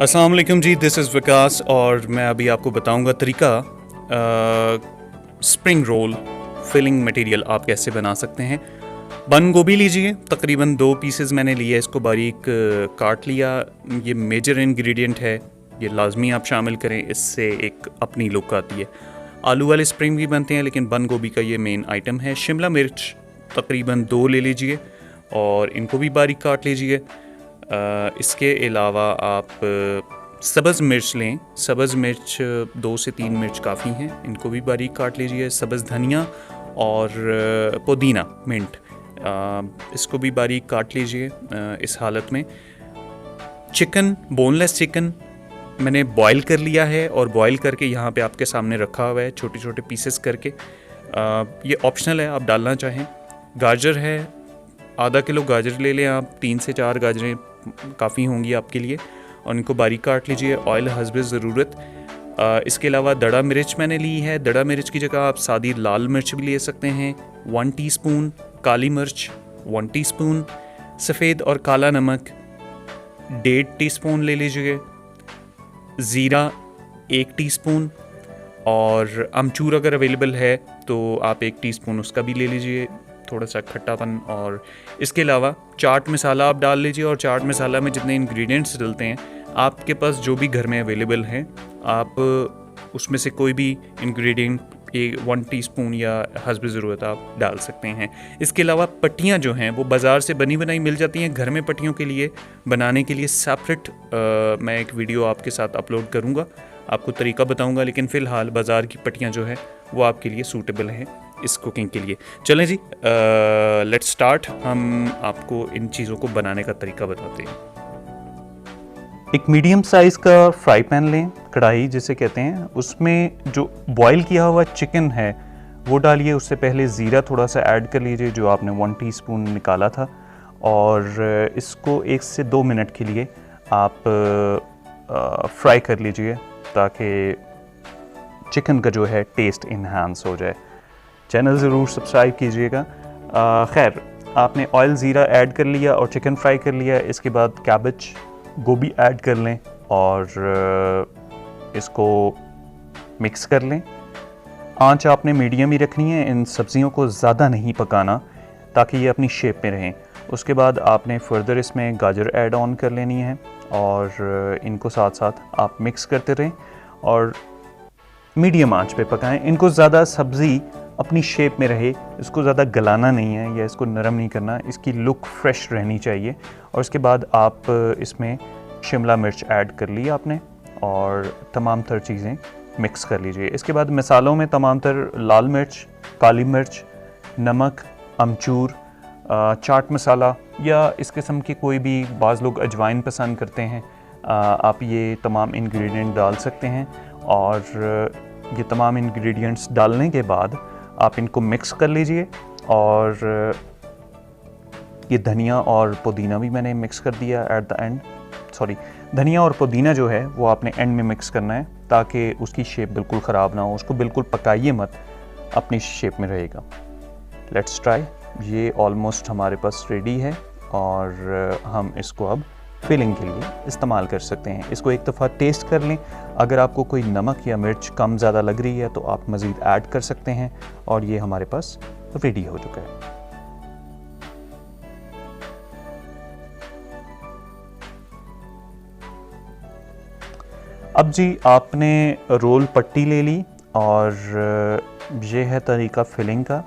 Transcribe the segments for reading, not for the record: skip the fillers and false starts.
अस्सलाम वालेकुम जी, this is विकास और मैं अभी आपको बताऊंगा तरीका स्प्रिंग रोल फिलिंग मटेरियल आप कैसे बना सकते हैं। बंद गोभी लीजिए, तकरीबन 2 पीसेस मैंने लिए, इसको बारीक काट लिया। ये मेजर इंग्रेडिएंट है, ये लाजमी आप शामिल करें, इससे एक अपनी लुक आती है। आलू वाले स्प्रिंग भी बनते हैं लेकिन बंद गोभी का ये मेन आइटम है। शिमला मिर्च तकरीबन 2 ले लीजिए और इनको भी बारीक काट लीजिए। इसके अलावा आप सब्ज़ मिर्च लें, सब्ज़ मिर्च 2 से 3 मिर्च काफ़ी हैं, इनको भी बारीक काट लीजिए। सब्ज़ धनिया और पुदीना मिंट, इसको भी बारीक काट लीजिए। इस हालत में चिकन, बोनलेस चिकन मैंने बॉईल कर लिया है और बॉईल करके यहाँ पे आपके सामने रखा हुआ है छोटे छोटे पीसेस करके। ये ऑप्शनल है, आप डालना चाहें। गाजर है, आधा किलो गाजर ले लें आप, 3 से 4 गाजरें काफ़ी होंगी आपके लिए, और इनको बारीक काट लीजिए। ऑयल हस्बे ज़रूरत। इसके अलावा दड़ा मिर्च मैंने ली है, दड़ा मिर्च की जगह आप सादी लाल मिर्च भी ले सकते हैं। 1 टीस्पून काली मिर्च, 1 टीस्पून सफ़ेद और काला नमक 1.5 टीस्पून ले लीजिए। ज़ीरा 1 टीस्पून, और अमचूर अगर अवेलेबल है तो आप 1 टीस्पून उसका भी ले लीजिए, थोड़ा सा खट्टापन। और इसके अलावा चाट मसाला आप डाल लीजिए, और चाट मसाला में जितने इंग्रेडिएंट्स डलते हैं आपके पास जो भी घर में अवेलेबल हैं, आप उसमें से कोई भी इंग्रेडिएंट 1 टीस्पून या हस्ब ज़रूरत आप डाल सकते हैं। इसके अलावा पट्टियाँ जो हैं वो बाज़ार से बनी बनाई मिल जाती हैं। घर में पट्टियों के लिए बनाने के लिए सेपरेट मैं एक वीडियो आपके साथ अपलोड करूँगा, आपको तरीका बताऊँगा, लेकिन फ़िलहाल बाज़ार की पट्टियाँ जो है वो आपके लिए सूटेबल हैं इस कुकिंग के लिए। चलें जी, लेट्स स्टार्ट। हम आपको इन चीज़ों को बनाने का तरीका बताते हैं। एक मीडियम साइज़ का फ्राई पैन लें, कढ़ाई जिसे कहते हैं, उसमें जो बॉईल किया हुआ चिकन है वो डालिए। उससे पहले ज़ीरा थोड़ा सा ऐड कर लीजिए जो आपने 1 टीस्पून निकाला था, और इसको 1 से 2 मिनट के लिए आप फ्राई कर लीजिए ताकि चिकन का जो है टेस्ट इन्हांस हो जाए। चैनल ज़रूर सब्सक्राइब कीजिएगा। खैर, आपने ऑयल ज़ीरा ऐड कर लिया और चिकन फ्राई कर लिया। इसके बाद कैबेज, गोभी ऐड कर लें और इसको मिक्स कर लें। आंच आपने मीडियम ही रखनी है, इन सब्जियों को ज़्यादा नहीं पकाना ताकि ये अपनी शेप में रहें। उसके बाद आपने फर्दर इसमें गाजर ऐड ऑन कर लेनी है और इनको साथ साथ आप मिक्स करते रहें और मीडियम आंच पे पकाएं। इनको ज़्यादा सब्ज़ी अपनी शेप में रहे, इसको ज़्यादा गलाना नहीं है या इसको नरम नहीं करना, इसकी लुक फ्रेश रहनी चाहिए। और उसके बाद आप इसमें शिमला मिर्च ऐड कर ली आपने और तमाम तर चीज़ें मिक्स कर लीजिए। इसके बाद मसालों में तमाम तर लाल मिर्च, काली मिर्च, नमक, अमचूर, चाट मसाला या इस किस्म की कोई भी, बाज़ लोग अजवाइन पसंद करते हैं, आप ये तमाम इंग्रेडिएंट डाल सकते हैं। और ये तमाम इंग्रेडिएंट्स डालने के बाद आप इनको मिक्स कर लीजिए। और ये धनिया और पुदीना भी मैंने मिक्स कर दिया एट द एंड। धनिया और पुदीना जो है वो आपने एंड में मिक्स करना है ताकि उसकी शेप बिल्कुल ख़राब ना हो। उसको बिल्कुल पकाइए मत, अपनी शेप में रहेगा। Let's try. ये ऑलमोस्ट हमारे पास रेडी है और हम इसको अब फिलिंग के लिए इस्तेमाल कर सकते हैं। इसको एक दफ़ा टेस्ट कर लें, अगर आपको कोई नमक या मिर्च कम ज़्यादा लग रही है तो आप मज़ीद ऐड कर सकते हैं। और ये हमारे पास रेडी हो चुका है। अब जी, आपने रोल पट्टी ले ली और ये है तरीका फिलिंग का।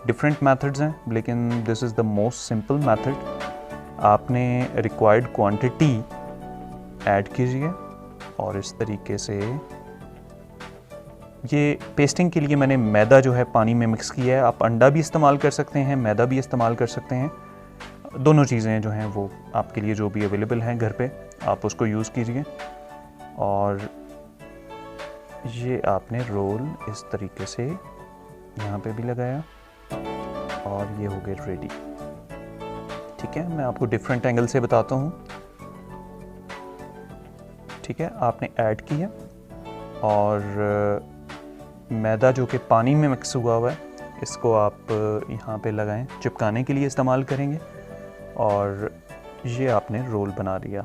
डिफरेंट मेथड्स हैं लेकिन this is the most simple method. आपने रिक्वायर्ड क्वांटिटी ऐड कीजिए और इस तरीके से, ये पेस्टिंग के लिए मैंने मैदा जो है पानी में मिक्स किया है। आप अंडा भी इस्तेमाल कर सकते हैं, मैदा भी इस्तेमाल कर सकते हैं। दोनों चीज़ें जो हैं वो आपके लिए जो भी अवेलेबल हैं घर पे, आप उसको यूज़ कीजिए। और ये आपने रोल इस तरीके से यहाँ पे भी लगाया और ये हो गए रेडी। ठीक है, मैं आपको डिफरेंट एंगल से बताता हूँ। ठीक है, आपने ऐड किया और मैदा जो कि पानी में मिक्स हुआ है इसको आप यहाँ पे लगाएं, चिपकाने के लिए इस्तेमाल करेंगे। और ये आपने रोल बना लिया।